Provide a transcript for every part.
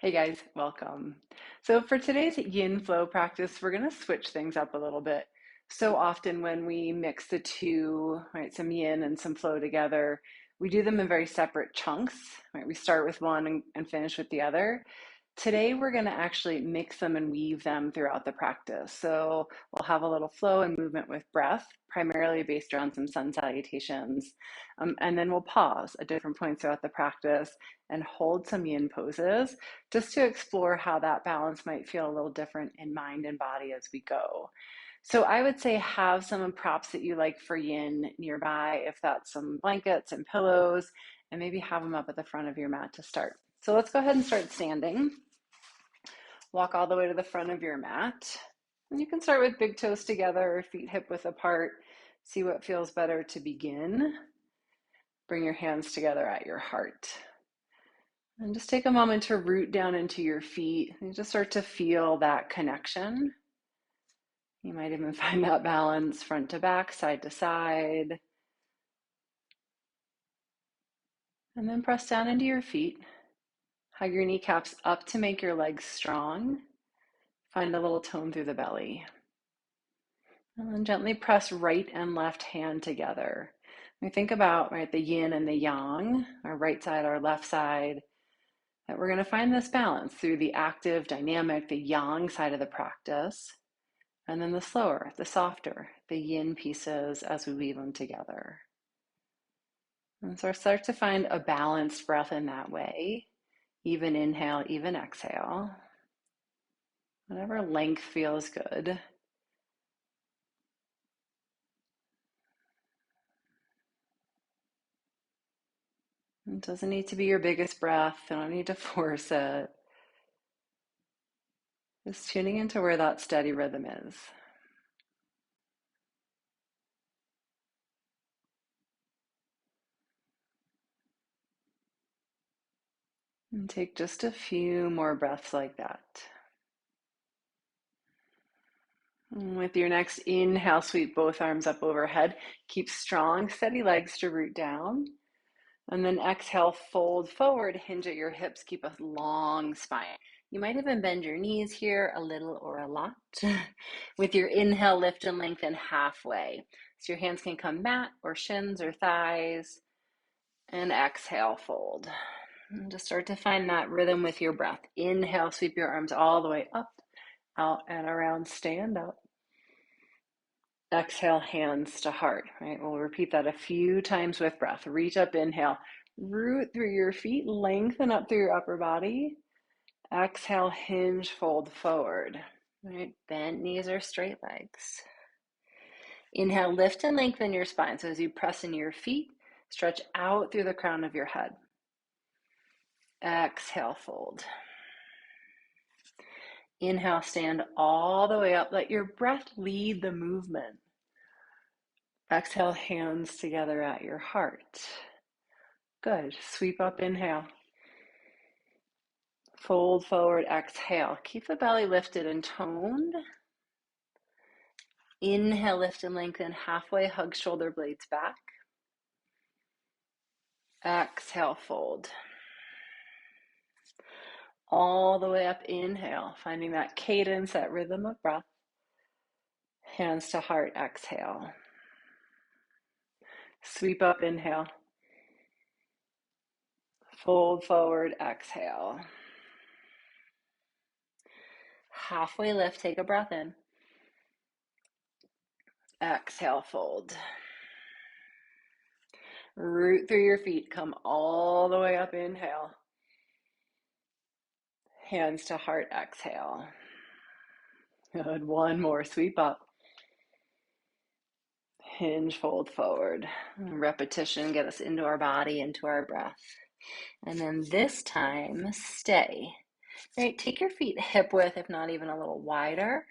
Hey guys, welcome. So for today's yin flow practice, we're going to switch things up a little bit. So often when we mix the two, right, some yin and some flow together, we do them in very separate chunks, right? We start with one and finish with the other. Today we're going to actually mix them and weave them throughout the practice. So we'll have a little flow and movement with breath, primarily based around some sun salutations. And then we'll pause at different points throughout the practice and hold some yin poses just to explore how that balance might feel a little different in mind and body as we go. So I would say have some props that you like for yin nearby, if that's some blankets and pillows, and maybe have them up at the front of your mat to start. So let's go ahead and start standing. Walk all the way to the front of your mat. And you can start with big toes together, feet hip width apart. See what feels better to begin. Bring your hands together at your heart. And just take a moment to root down into your feet and just start to feel that connection. You might even find that balance front to back, side to side. And then press down into your feet. Hug your kneecaps up to make your legs strong. Find a little tone through the belly. And then gently press right and left hand together. We think about, right, the yin and the yang, our right side, our left side, that we're going to find this balance through the active, dynamic, the yang side of the practice, and then the slower, the softer, the yin pieces as we weave them together. And so start to find a balanced breath in that way. Even inhale, even exhale. Whatever length feels good. It doesn't need to be your biggest breath. You don't need to force it. Just tuning into where that steady rhythm is. And take just a few more breaths like that. And with your next inhale, sweep both arms up overhead. Keep strong, steady legs to root down. And then exhale, fold forward, hinge at your hips, keep a long spine. You might even bend your knees here a little or a lot. With your inhale, lift and lengthen halfway. So your hands can come mat or shins or thighs. And exhale, fold. And just start to find that rhythm with your breath. Inhale, sweep your arms all the way up, out and around, stand up. Exhale, hands to heart, right? We'll repeat that a few times with breath. Reach up, inhale, root through your feet, lengthen up through your upper body. Exhale, hinge, fold forward, right? Bent knees or straight legs. Inhale, lift and lengthen your spine. So as you press into your feet, stretch out through the crown of your head. Exhale, fold. Inhale, stand all the way up. Let your breath lead the movement. Exhale, hands together at your heart. Good. Sweep up, inhale. Fold forward, exhale. Keep the belly lifted and toned. Inhale, lift and lengthen halfway, hug shoulder blades back. Exhale, fold. All the way up, inhale, finding that cadence, that rhythm of breath. Hands to heart, exhale. Sweep up, inhale. Fold forward, exhale. Halfway lift, take a breath in. Exhale, fold. Root through your feet, come all the way up, inhale. Hands to heart, exhale. Good, one more, sweep up. Hinge, fold forward. Repetition, get us into our body, into our breath. And then this time, stay. Right, take your feet hip width, if not even a little wider.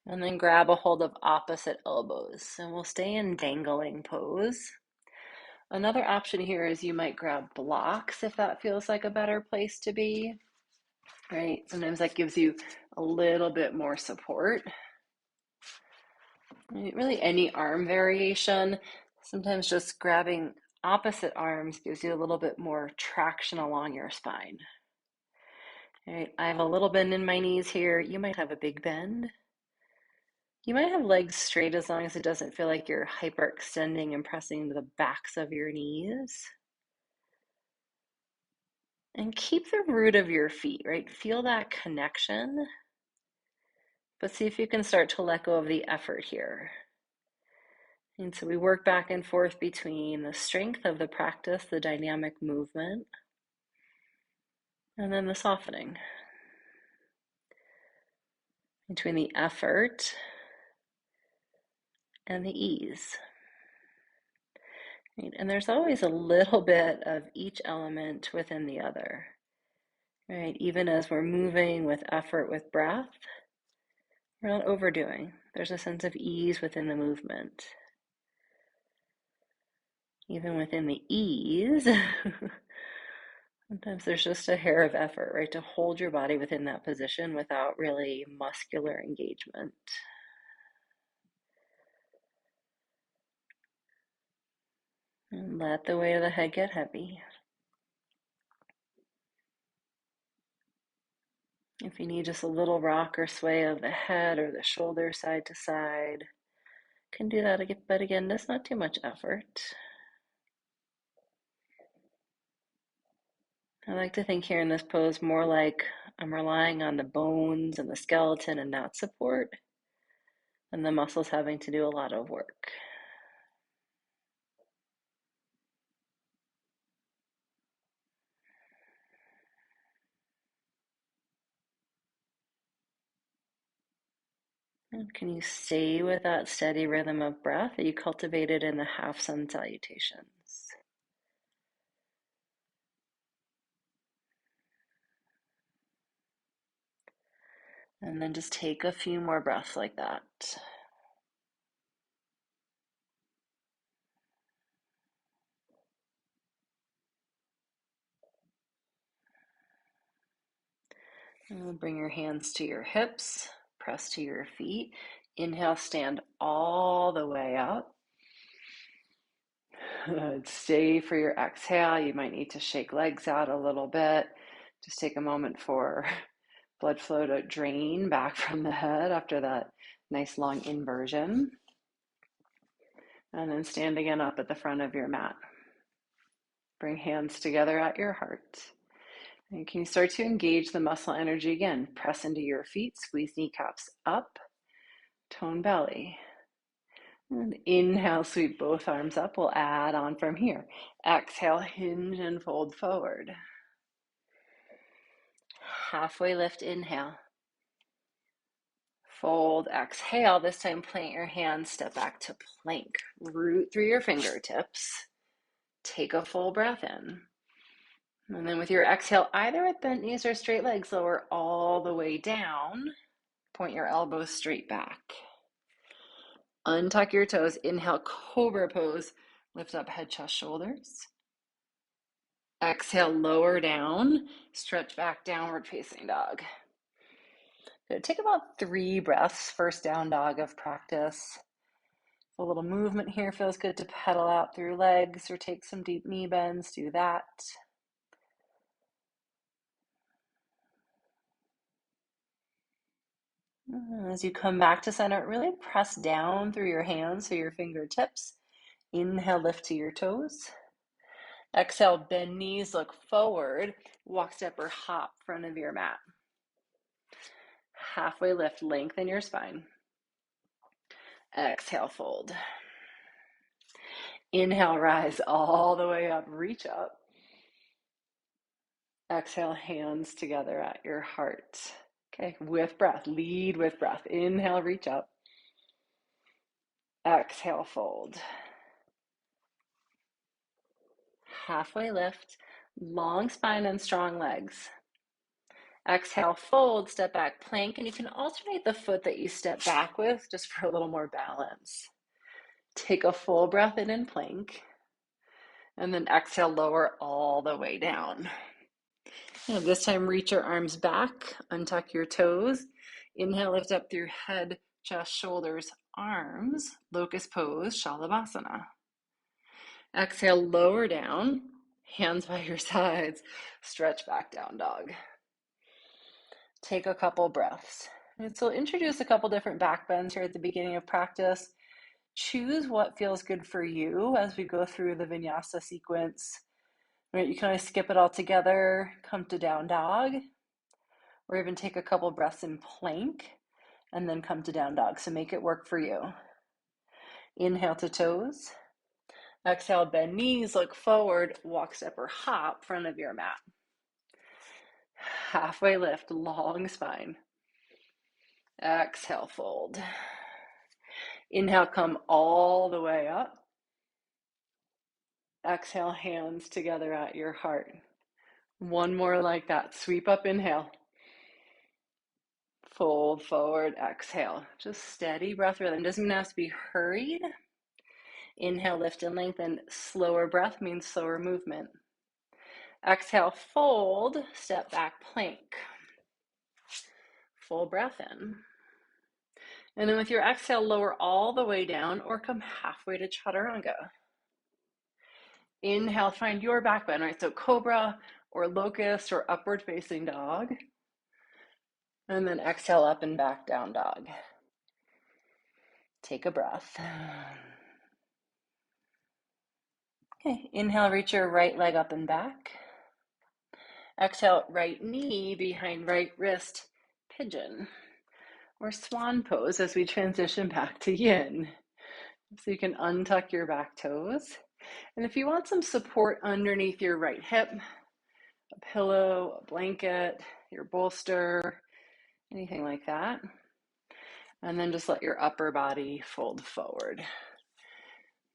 And then grab a hold of opposite elbows. And we'll stay in dangling pose. Another option here is you might grab blocks if that feels like a better place to be. Right, sometimes that gives you a little bit more support. Really any arm variation. Sometimes just grabbing opposite arms gives you a little bit more traction along your spine. All right, I have a little bend in my knees here. You might have a big bend. You might have legs straight as long as it doesn't feel like you're hyperextending and pressing into the backs of your knees. And keep the root of your feet, right? Feel that connection, but see if you can start to let go of the effort here. And so we work back and forth between the strength of the practice, the dynamic movement, and then the softening. Between the effort and the ease. Right? And there's always a little bit of each element within the other. Right? Even as we're moving with effort, with breath, we're not overdoing. There's a sense of ease within the movement. Even within the ease, sometimes there's just a hair of effort, right? To hold your body within that position without really muscular engagement. And let the weight of the head get heavy. If you need just a little rock or sway of the head or the shoulder side to side, can do that again, but again, that's not too much effort. I like to think here in this pose more like I'm relying on the bones and the skeleton and that support, and the muscles having to do a lot of work. And can you stay with that steady rhythm of breath that you cultivated in the half sun salutations? And then just take a few more breaths like that. And bring your hands to your hips, press to your feet. Inhale, stand all the way up. Stay for your exhale. You might need to shake legs out a little bit. Just take a moment for blood flow to drain back from the head after that nice long inversion. And then stand again up at the front of your mat. Bring hands together at your heart. And can you start to engage the muscle energy again? Press into your feet, squeeze kneecaps up, tone belly. And inhale, sweep both arms up. We'll add on from here. Exhale, hinge and fold forward. Halfway lift, inhale. Fold, exhale. This time plant your hands, step back to plank. Root through your fingertips. Take a full breath in. And then with your exhale, either with bent knees or straight legs, lower all the way down. Point your elbows straight back. Untuck your toes. Inhale, cobra pose. Lift up head, chest, shoulders. Exhale, lower down. Stretch back, downward facing dog. Good. Take about 3 breaths, first down dog of practice. A little movement here feels good to pedal out through legs or take some deep knee bends. Do that. As you come back to center, really press down through your hands so your fingertips. Inhale, lift to your toes. Exhale, bend knees, look forward. Walk, step, or hop front of your mat. Halfway lift, lengthen your spine. Exhale, fold. Inhale, rise all the way up, reach up. Exhale, hands together at your heart. Okay, with breath, lead with breath. Inhale, reach up. Exhale, fold. Halfway lift, long spine and strong legs. Exhale, fold, step back, plank, and you can alternate the foot that you step back with just for a little more balance. Take a full breath in and plank, and then exhale, lower all the way down. And this time, reach your arms back, untuck your toes. Inhale, lift up through head, chest, shoulders, arms, locust pose, Shalabhasana. Exhale, lower down, hands by your sides, stretch back down dog. Take a couple breaths. And so introduce a couple different back bends here at the beginning of practice. Choose what feels good for you as we go through the vinyasa sequence. Right, you can always skip it all together, come to down dog, or even take a couple breaths in plank and then come to down dog. So make it work for you. Inhale to toes. Exhale, bend knees, look forward, walk, step, or hop front of your mat. Halfway lift, long spine. Exhale, fold. Inhale, come all the way up. Exhale, hands together at your heart. One more like that. Sweep up, inhale. Fold forward, exhale. Just steady breath rhythm. Doesn't have to be hurried. Inhale, lift and lengthen. Slower breath means slower movement. Exhale, fold, step back, plank. Full breath in. And then with your exhale, lower all the way down or come halfway to chaturanga. Inhale, find your back bend, right? So cobra or locust or upward facing dog. And then exhale up and back down dog. Take a breath. Okay, inhale, reach your right leg up and back. Exhale, right knee behind right wrist, pigeon or swan pose as we transition back to yin. So you can untuck your back toes. And if you want some support underneath your right hip, a pillow, a blanket, your bolster, anything like that. And then just let your upper body fold forward.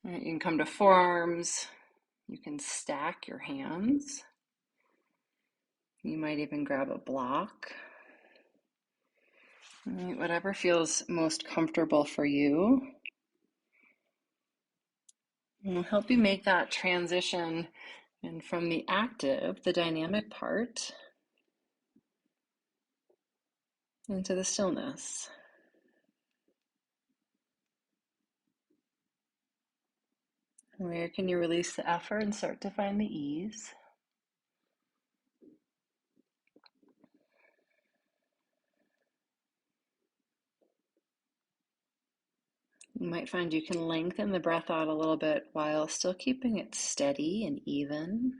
Right, you can come to forearms. You can stack your hands. You might even grab a block. Right, whatever feels most comfortable for you. And it'll help you make that transition and from the active, the dynamic part, into the stillness. Where can you release the effort and start to find the ease? You might find you can lengthen the breath out a little bit while still keeping it steady and even.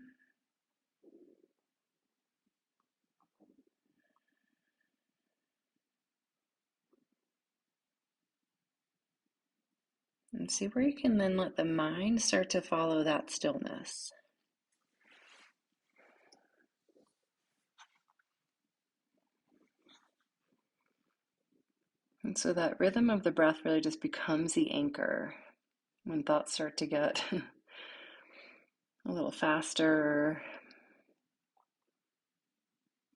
And see where you can then let the mind start to follow that stillness. And so that rhythm of the breath really just becomes the anchor when thoughts start to get a little faster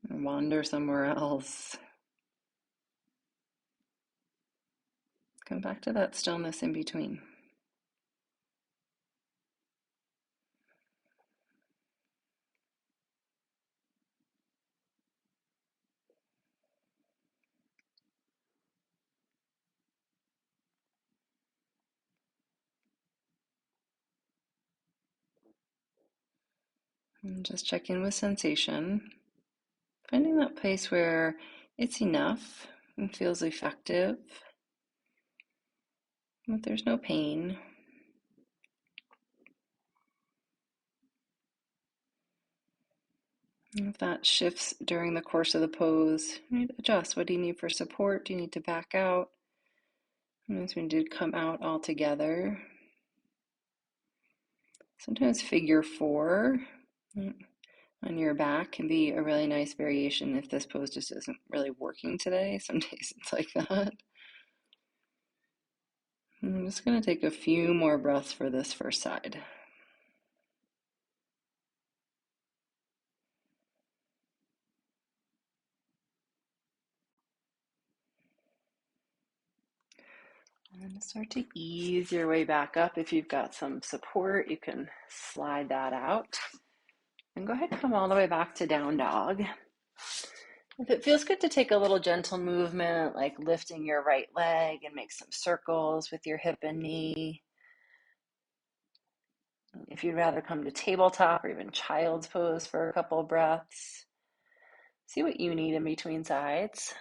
or wander somewhere else. Come back to that stillness in between. And just check in with sensation. Finding that place where it's enough and feels effective, but there's no pain. And if that shifts during the course of the pose, adjust. What do you need for support? Do you need to back out? And as we did come out all together. Sometimes figure four on your back can be a really nice variation if this pose just isn't really working today. Some days it's like that. I'm just going to take a few more breaths for this first side. And then start to ease your way back up. If you've got some support, you can slide that out. And go ahead and come all the way back to down dog. If it feels good to take a little gentle movement, like lifting your right leg and make some circles with your hip and knee. If you'd rather come to tabletop or even child's pose for a couple breaths, See what you need in between sides.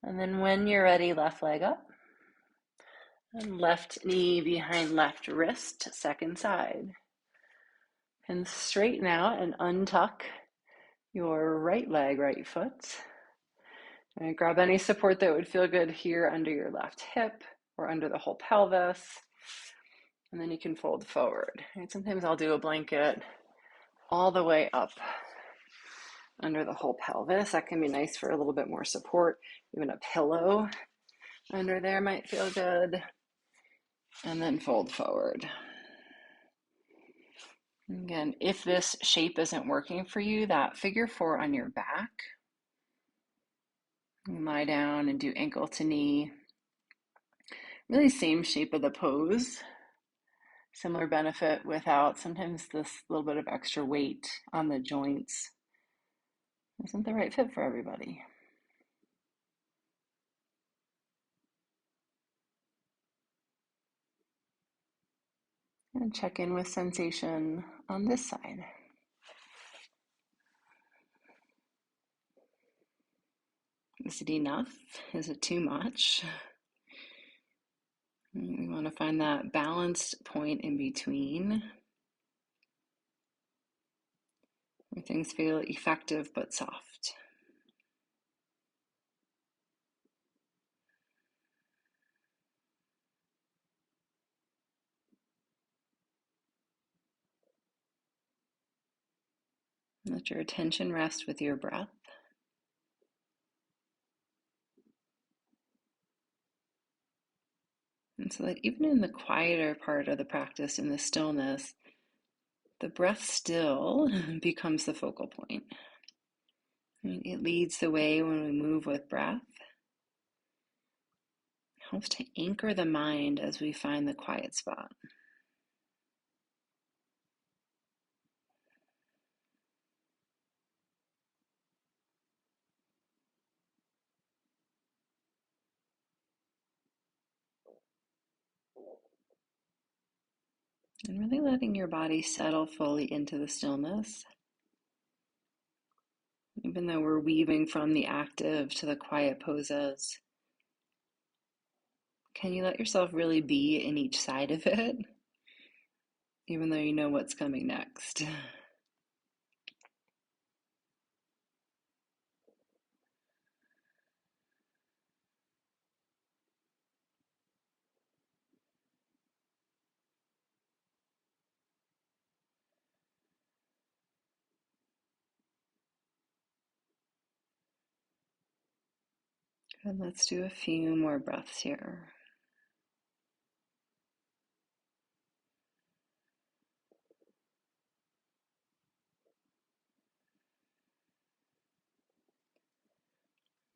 And then when you're ready, left leg up. And left knee behind left wrist, second side. And straighten out and untuck your right leg, right foot. And grab any support that would feel good here under your left hip or under the whole pelvis. And then you can fold forward. And sometimes I'll do a blanket all the way up under the whole pelvis. That can be nice for a little bit more support. Even a pillow under there might feel good. And then fold forward. Again, if this shape isn't working for you, that figure 4 on your back, you lie down and do ankle to knee. Really same shape of the pose. Similar benefit without sometimes this little bit of extra weight on the joints. Isn't the right fit for everybody. And check in with sensation on this side. Is it enough? Is it too much? We want to find that balanced point in between where things feel effective but soft. Let your attention rest with your breath. And so that even in the quieter part of the practice, in the stillness, the breath still becomes the focal point. It leads the way when we move with breath. It helps to anchor the mind as we find the quiet spot. And really letting your body settle fully into the stillness. Even though we're weaving from the active to the quiet poses, can you let yourself really be in each side of it, even though you know what's coming next? Good, let's do a few more breaths here.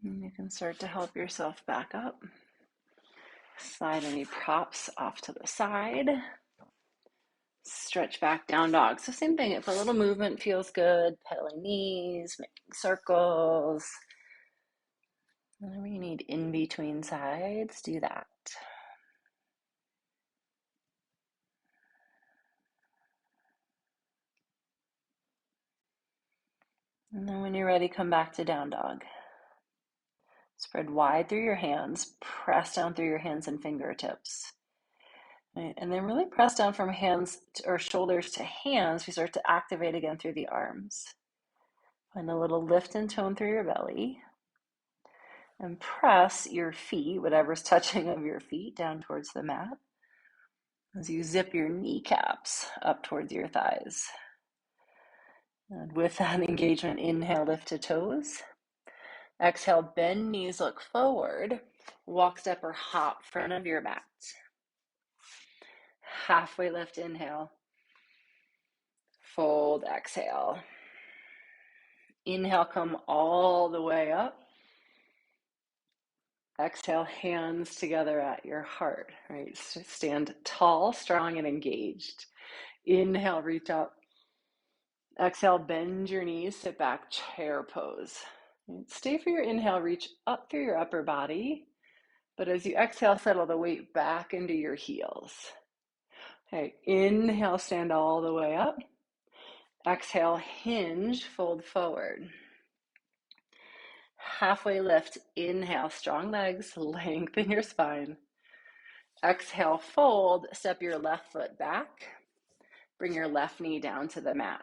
And you can start to help yourself back up. Slide any props off to the side. Stretch back, down dog. So same thing, if a little movement feels good, pedaling knees, making circles. Whatever you need in between sides, do that. And then when you're ready, come back to down dog. Spread wide through your hands, press down through your hands and fingertips. Right? And then really press down from hands or shoulders to hands. We start to activate again through the arms. Find a little lift and tone through your belly. And press your feet, whatever's touching of your feet, down towards the mat as you zip your kneecaps up towards your thighs. And with that engagement, inhale, lift to toes. Exhale, bend knees, look forward. Walk, step, or hop front of your mat. Halfway lift, inhale. Fold, exhale. Inhale, come all the way up. Exhale, hands together at your heart, right? Stand tall, strong, and engaged. Inhale, reach up. Exhale, bend your knees, sit back, chair pose. Stay for your inhale, reach up through your upper body. But as you exhale, settle the weight back into your heels. Okay, inhale, stand all the way up. Exhale, hinge, fold forward. Halfway lift, inhale, strong legs, lengthen your spine. Exhale, fold, step your left foot back. Bring your left knee down to the mat.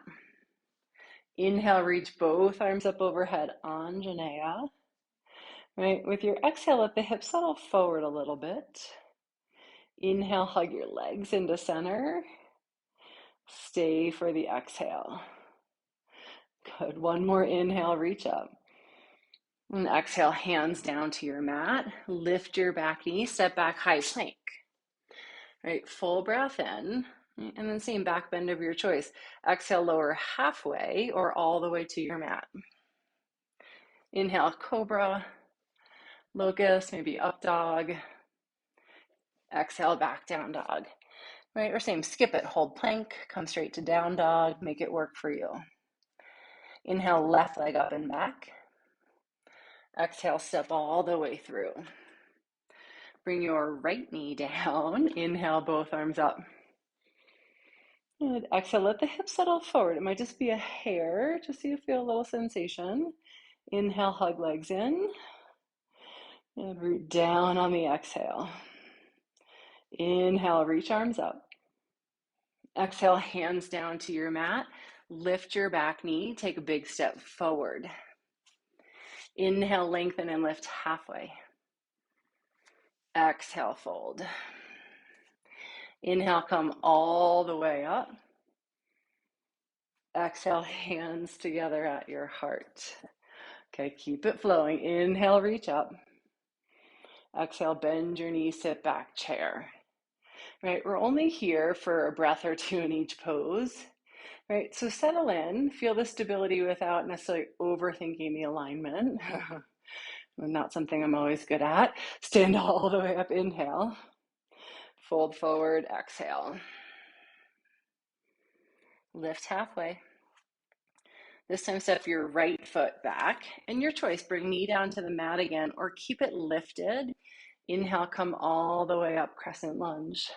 Inhale, reach both arms up overhead, Anjaneyas. Right, with your exhale, let the hips settle forward a little bit. Inhale, hug your legs into center. Stay for the exhale. Good, one more inhale, reach up. And exhale, hands down to your mat. Lift your back knee, step back, high plank. Right, full breath in, and then same back bend of your choice. Exhale, lower halfway or all the way to your mat. Inhale, cobra, locust, maybe up dog. Exhale, back down dog. Right, or same, skip it, hold plank, come straight to down dog, make it work for you. Inhale, left leg up and back. Exhale, step all the way through. Bring your right knee down. Inhale, both arms up. Good. Exhale, let the hips settle forward. It might just be a hair, just so you feel a little sensation. Inhale, hug legs in. And root down on the exhale. Inhale, reach arms up. Exhale, hands down to your mat. Lift your back knee. Take a big step forward. Inhale, lengthen and lift halfway. Exhale, fold. Inhale, come all the way up. Exhale, hands together at your heart. Okay, keep it flowing. Inhale, reach up. Exhale, bend your knees, sit back, chair. Right, we're only here for a breath or two in each pose. Right, so settle in, feel the stability without necessarily overthinking the alignment. Not something I'm always good at. Stand all the way up, inhale. Fold forward, exhale. Lift halfway. This time step your right foot back, and your choice, bring knee down to the mat again or keep it lifted. Inhale, come all the way up, crescent lunge.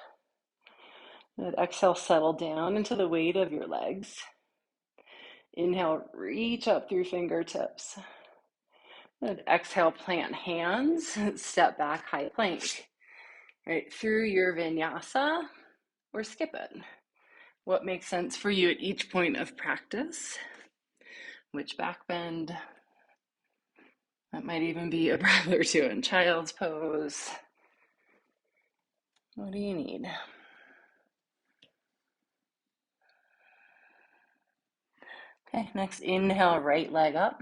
Good. Exhale, settle down into the weight of your legs. Inhale, reach up through fingertips. Good. Exhale, plant hands, step back, high plank. Right, through your vinyasa or skip it. What makes sense for you at each point of practice? Which back bend? That might even be a breath or two in child's pose. What do you need? Okay, next inhale, right leg up.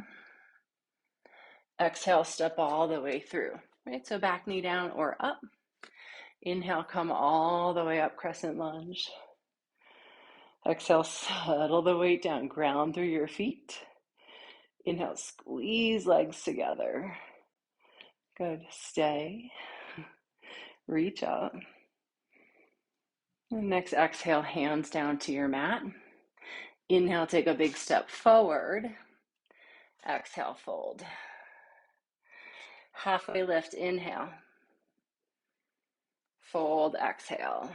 Exhale, step all the way through. Right, so back knee down or up. Inhale, come all the way up, crescent lunge. Exhale, settle the weight down, ground through your feet. Inhale, squeeze legs together. Good, stay. Reach up. And next, exhale, hands down to your mat. Inhale, take a big step forward. Exhale, fold. Halfway lift, inhale. Fold, exhale.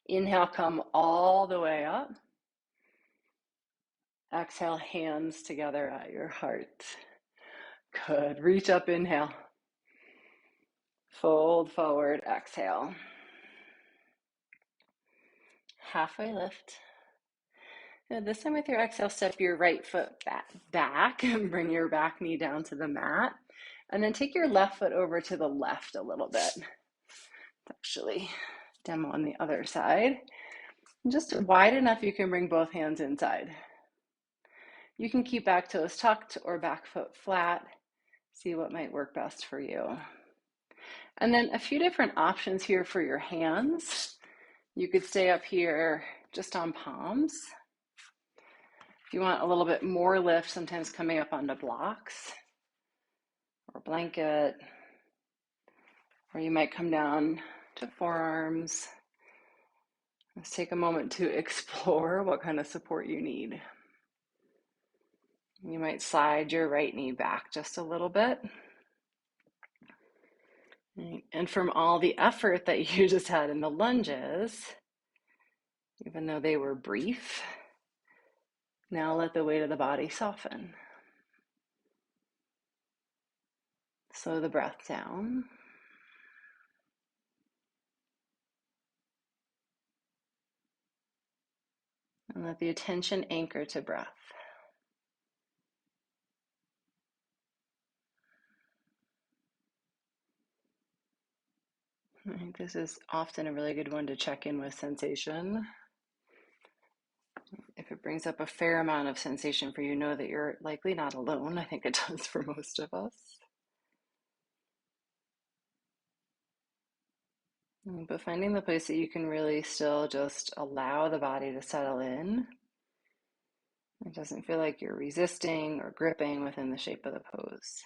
Inhale, come all the way up. Exhale, hands together at your heart. Good. Reach up, inhale. Fold forward, exhale. Halfway lift. Good. This time with your exhale, step your right foot back and bring your back knee down to the mat. And then take your left foot over to the left a little bit. Actually, demo on the other side. Just wide enough you can bring both hands inside. You can keep back toes tucked or back foot flat. See what might work best for you. And then a few different options here for your hands. You could stay up here just on palms. If you want a little bit more lift, sometimes coming up onto blocks or blanket, or you might come down to forearms. Let's take a moment to explore what kind of support you need. You might slide your right knee back just a little bit. And from all the effort that you just had in the lunges, Even though they were brief, now let the weight of the body soften. Slow the breath down. And let the attention anchor to breath. I think this is often a really good one to check in with sensation. If it brings up a fair amount of sensation for you, know that you're likely not alone. I think it does for most of us. But finding the place that you can really still just allow the body to settle in. It doesn't feel like you're resisting or gripping within the shape of the pose.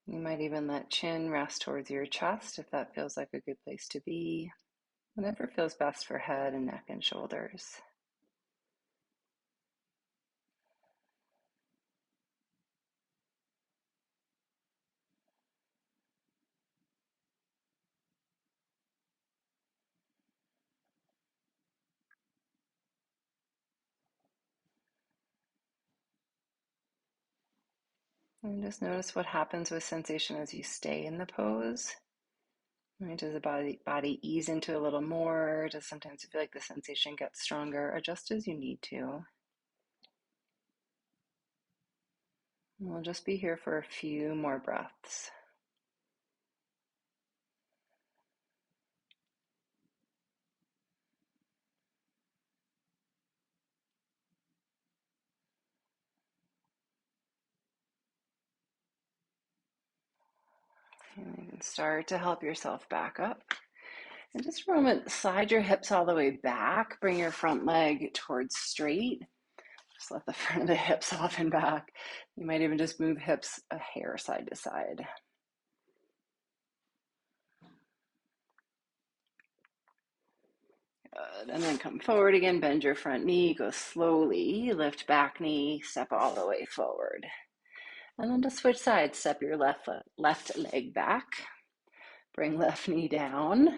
You might even let chin rest towards your chest if that feels like a good place to be. Whatever feels best for head and neck and shoulders. And just notice what happens with sensation as you stay in the pose. Right? Does the body ease into a little more? Does sometimes feel like the sensation gets stronger? Adjust as you need to. And we'll just be here for a few more breaths. And you can start to help yourself back up. And just for a moment, slide your hips all the way back. Bring your front leg towards straight. Just let the front of the hips soften back. You might even just move hips a hair side to side. Good. And then come forward again. Bend your front knee. Go slowly. Lift back knee. Step all the way forward. And then just switch sides. Step your left leg back. Bring left knee down.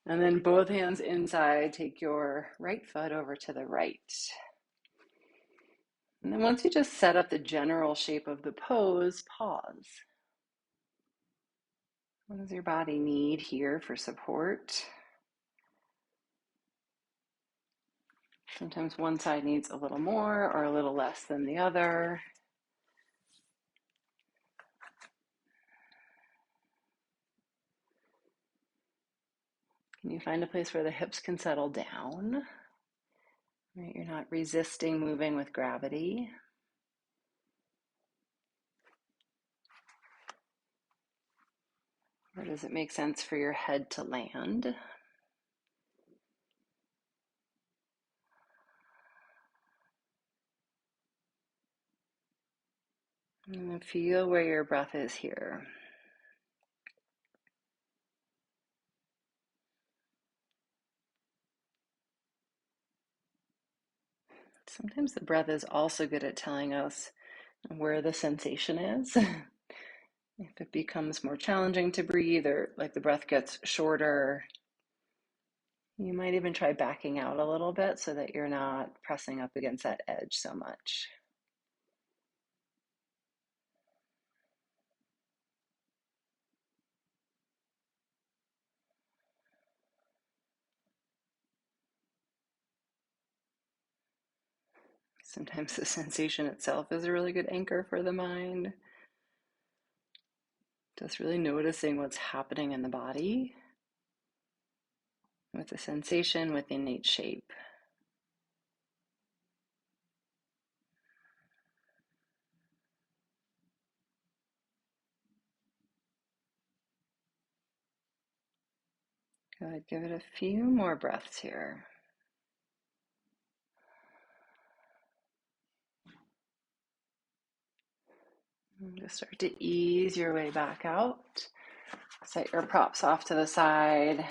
And then both hands inside. Take your right foot over to the right. And then once you just set up the general shape of the pose, pause. What does your body need here for support? Sometimes one side needs a little more or a little less than the other. Can you find a place where the hips can settle down? Right, you're not resisting moving with gravity. Or does it make sense for your head to land? And then feel where your breath is here. Sometimes the breath is also good at telling us where the sensation is. If it becomes more challenging to breathe or like the breath gets shorter, you might even try backing out a little bit so that you're not pressing up against that edge so much. Sometimes the sensation itself is a really good anchor for the mind. Just really noticing what's happening in the body with the sensation, with the innate shape. Good. Give it a few more breaths here. And just start to ease your way back out. Set your props off to the side.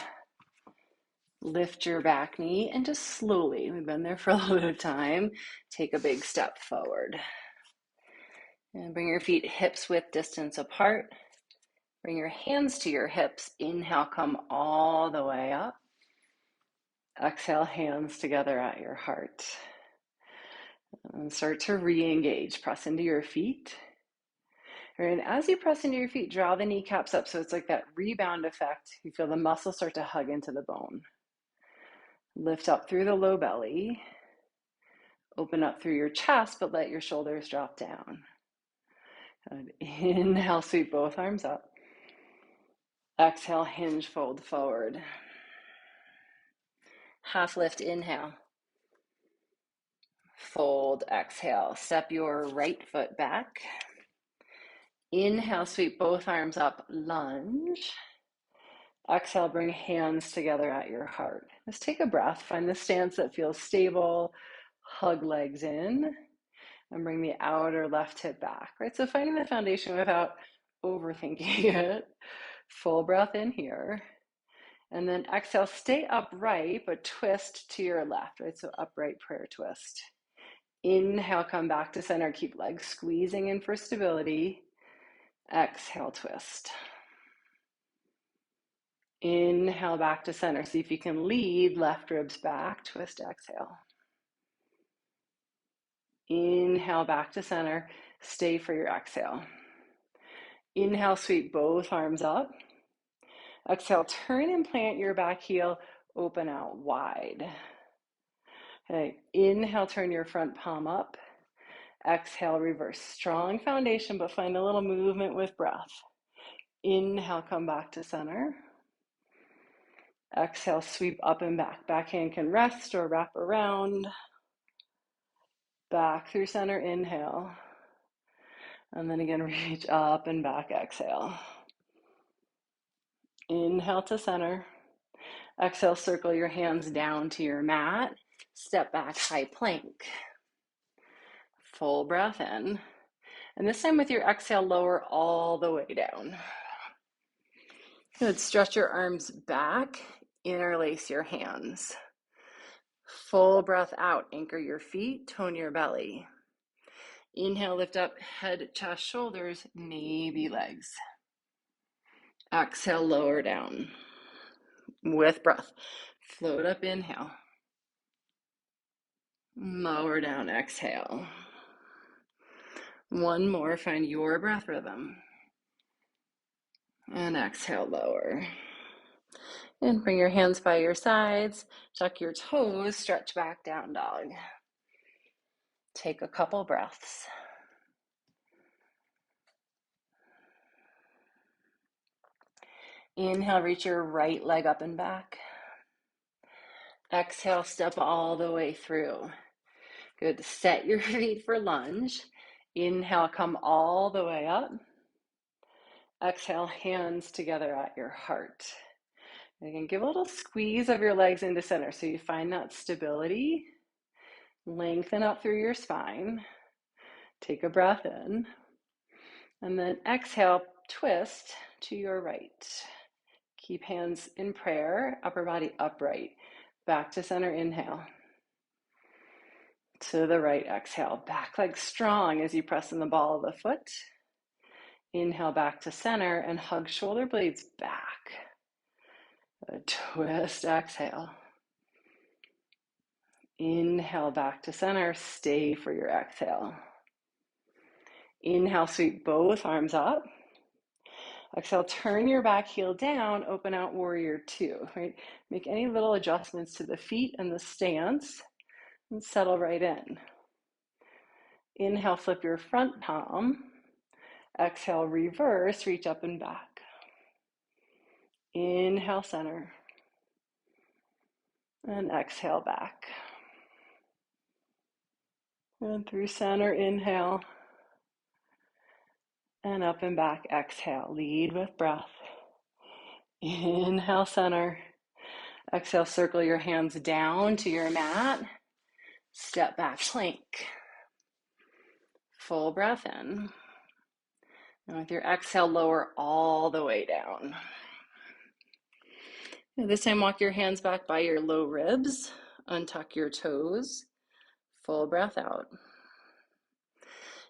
Lift your back knee and just slowly, we've been there for a little bit of time, take a big step forward. And bring your feet hips width distance apart. Bring your hands to your hips. Inhale, come all the way up. Exhale, hands together at your heart. And start to re-engage. Press into your feet. And as you press into your feet, draw the kneecaps up so it's like that rebound effect. You feel the muscles start to hug into the bone. Lift up through the low belly. Open up through your chest, but let your shoulders drop down. Good. Inhale, sweep both arms up. Exhale, hinge, fold forward. Half lift, inhale. Fold, exhale. Step your right foot back. Inhale, sweep both arms up, lunge. Exhale, bring hands together at your heart. Just take a breath. Find the stance that feels stable. Hug legs in and bring the outer left hip back, right? So finding the foundation without overthinking it. Full breath in here. And then exhale, stay upright, but twist to your left, right? So upright prayer twist. Inhale, come back to center. Keep legs squeezing in for stability. Exhale, twist. Inhale, back to center. See if you can lead left ribs back. Twist, exhale. Inhale, back to center. Stay for your exhale. Inhale, sweep both arms up. Exhale, turn and plant your back heel. Open out wide. Okay. Inhale, turn your front palm up. Exhale, reverse. Strong foundation, but find a little movement with breath. Inhale, come back to center. Exhale, sweep up and back. Back hand can rest or wrap around. Back through center, inhale. And then again, reach up and back, exhale. Inhale to center. Exhale, circle your hands down to your mat. Step back, high plank. Full breath in. And this time with your exhale, lower all the way down. Good. Stretch your arms back. Interlace your hands. Full breath out. Anchor your feet. Tone your belly. Inhale, lift up, head, chest, shoulders, maybe legs. Exhale, lower down. With breath. Float up, inhale. Lower down, exhale. One more, find your breath rhythm. And exhale, lower. And bring your hands by your sides. Tuck your toes, stretch back, down dog. Take a couple breaths. Inhale, reach your right leg up and back. Exhale, step all the way through. Good. Set your feet for lunge. Inhale, come all the way up. Exhale, hands together at your heart. And again, give a little squeeze of your legs into center so you find that stability. Lengthen up through your spine. Take a breath in. And then exhale, twist to your right. Keep hands in prayer, upper body upright. Back to center, inhale. To the right, exhale. Back leg strong as you press in the ball of the foot. Inhale back to center and hug shoulder blades back. A twist, exhale. Inhale back to center. Stay for your exhale. Inhale, sweep both arms up. Exhale, turn your back heel down, open out warrior two, right? Make any little adjustments to the feet and the stance and settle right in. Inhale, flip your front palm. Exhale, reverse, reach up and back. Inhale, center. And exhale, back. And through center, inhale. And up and back, exhale. Lead with breath. Inhale, center. Exhale, circle your hands down to your mat. Step back, plank. Full breath in. And with your exhale, lower all the way down. And this time, walk your hands back by your low ribs. Untuck your toes. Full breath out.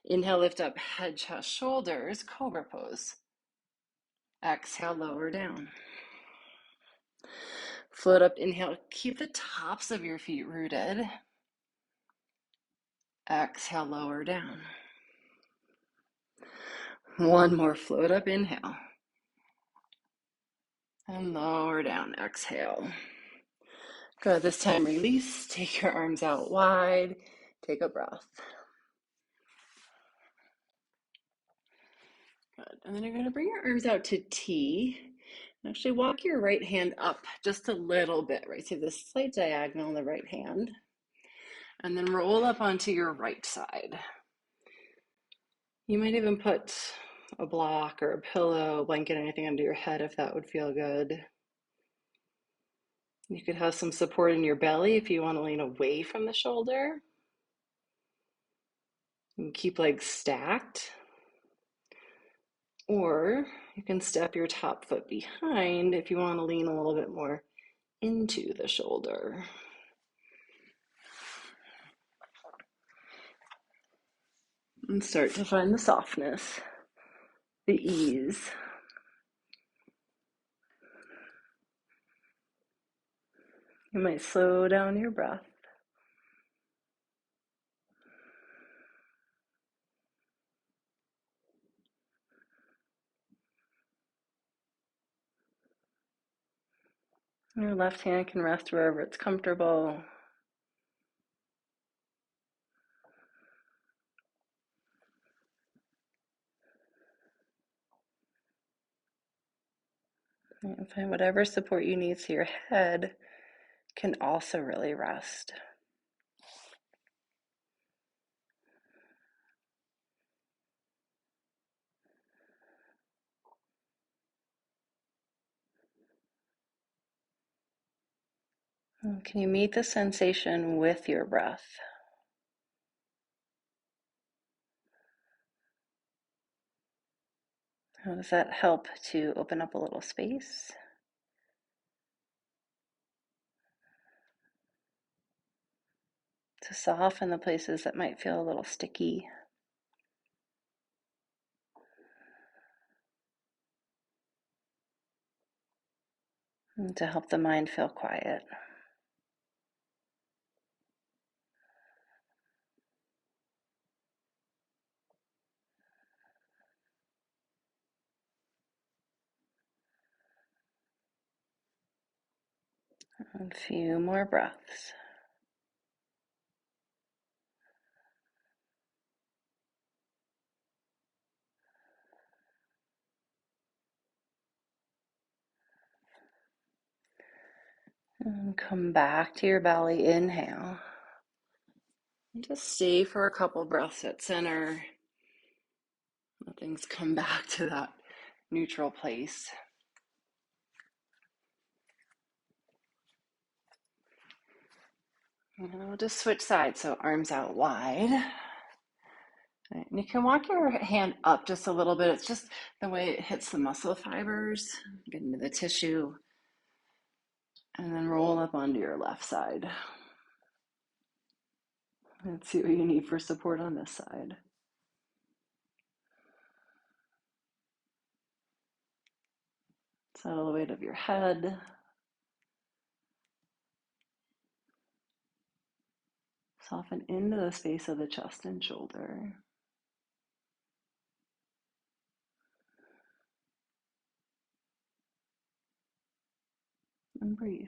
Inhale, lift up head, chest, shoulders, cobra pose. Exhale, lower down. Float up, inhale, keep the tops of your feet rooted. Exhale, lower down. One more float up, inhale. And lower down, exhale. Good, this time release, take your arms out wide, take a breath. Good, and then you're gonna bring your arms out to T. Actually walk your right hand up just a little bit, right? So this slight diagonal on the right hand. And then roll up onto your right side. You might even put a block or a pillow, blanket, anything under your head if that would feel good. You could have some support in your belly if you want to lean away from the shoulder. You can keep legs stacked. Or you can step your top foot behind if you want to lean a little bit more into the shoulder. And start to find the softness, the ease. You might slow down your breath. Your left hand can rest wherever it's comfortable. And find whatever support you need so your head can also really rest. And can you meet the sensation with your breath? How does that help to open up a little space? To soften the places that might feel a little sticky. And to help the mind feel quiet. And a few more breaths. And come back to your belly, inhale. And just stay for a couple breaths at center. Let things come back to that neutral place. And we'll just switch sides, so arms out wide. Right, and you can walk your hand up just a little bit. It's just the way it hits the muscle fibers, get into the tissue, and then roll up onto your left side. Let's see what you need for support on this side. Settle the weight of your head. Soften into the space of the chest and shoulder. And breathe.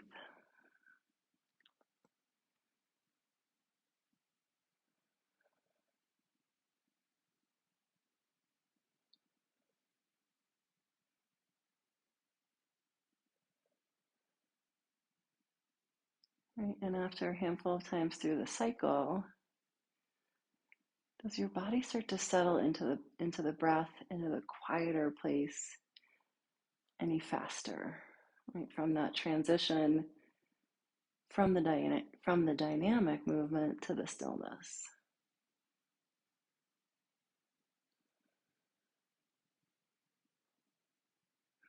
Right, and after a handful of times through the cycle, does your body start to settle into the breath, into the quieter place any faster? Right, from that transition from the dynamic movement to the stillness.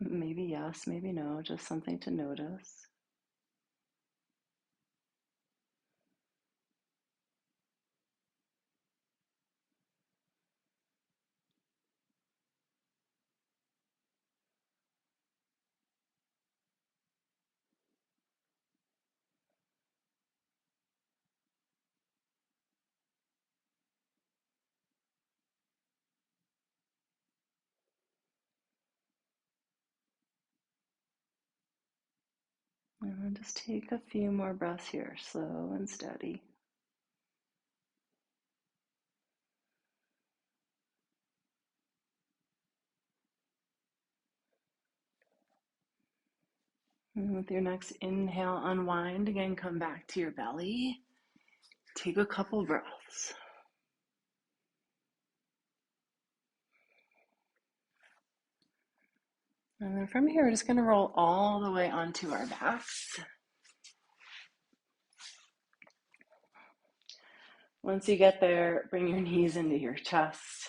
Maybe yes, maybe no, just something to notice. And then just take a few more breaths here, slow and steady. And with your next inhale, unwind. Again, come back to your belly. Take a couple breaths. And then from here, we're just going to roll all the way onto our backs. Once you get there, bring your knees into your chest.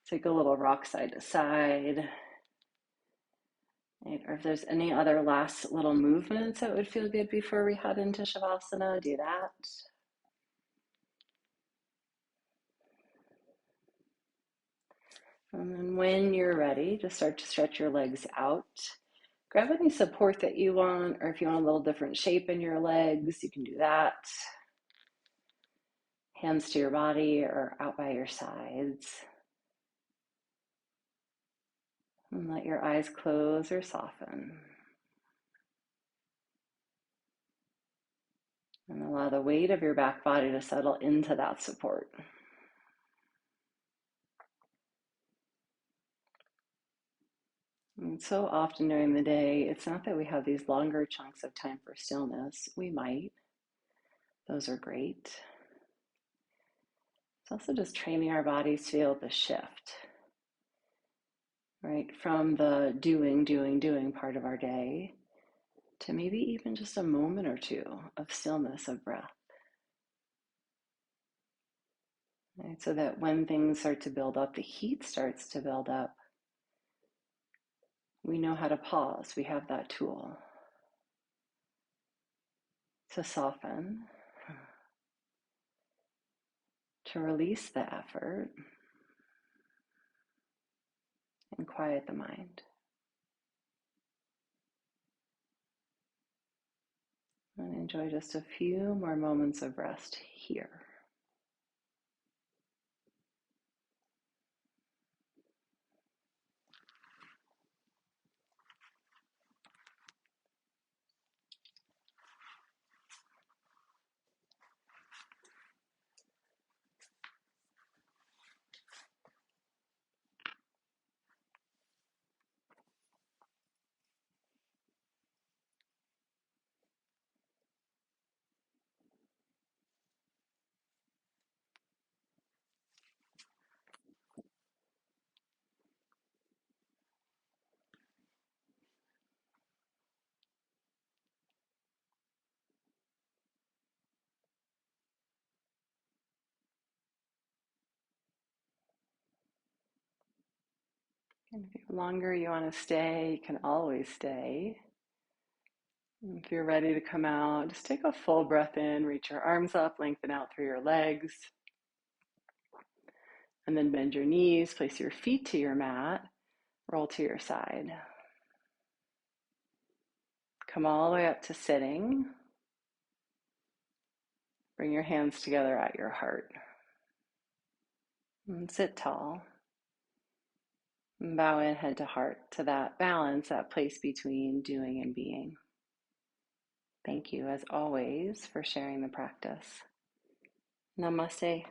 Take a little rock side to side. Right? Or if there's any other last little movements that would feel good before we head into Shavasana, do that. And then when you're ready, just start to stretch your legs out. Grab any support that you want, or if you want a little different shape in your legs, you can do that. Hands to your body or out by your sides. And let your eyes close or soften. And allow the weight of your back body to settle into that support. And so often during the day, it's not that we have these longer chunks of time for stillness. We might. Those are great. It's also just training our bodies to be able to shift, right? From the doing part of our day to maybe even just a moment or two of stillness, of breath. Right? So that when things start to build up, the heat starts to build up, we know how to pause. We have that tool to soften, to release the effort, and quiet the mind. And enjoy just a few more moments of rest here. And if longer you want to stay, you can always stay. And if you're ready to come out, just take a full breath in, reach your arms up, lengthen out through your legs. And then bend your knees, place your feet to your mat, roll to your side. Come all the way up to sitting. Bring your hands together at your heart. And sit tall. And bow in head to heart to that balance, that place between doing and being. Thank you, as always, for sharing the practice. Namaste.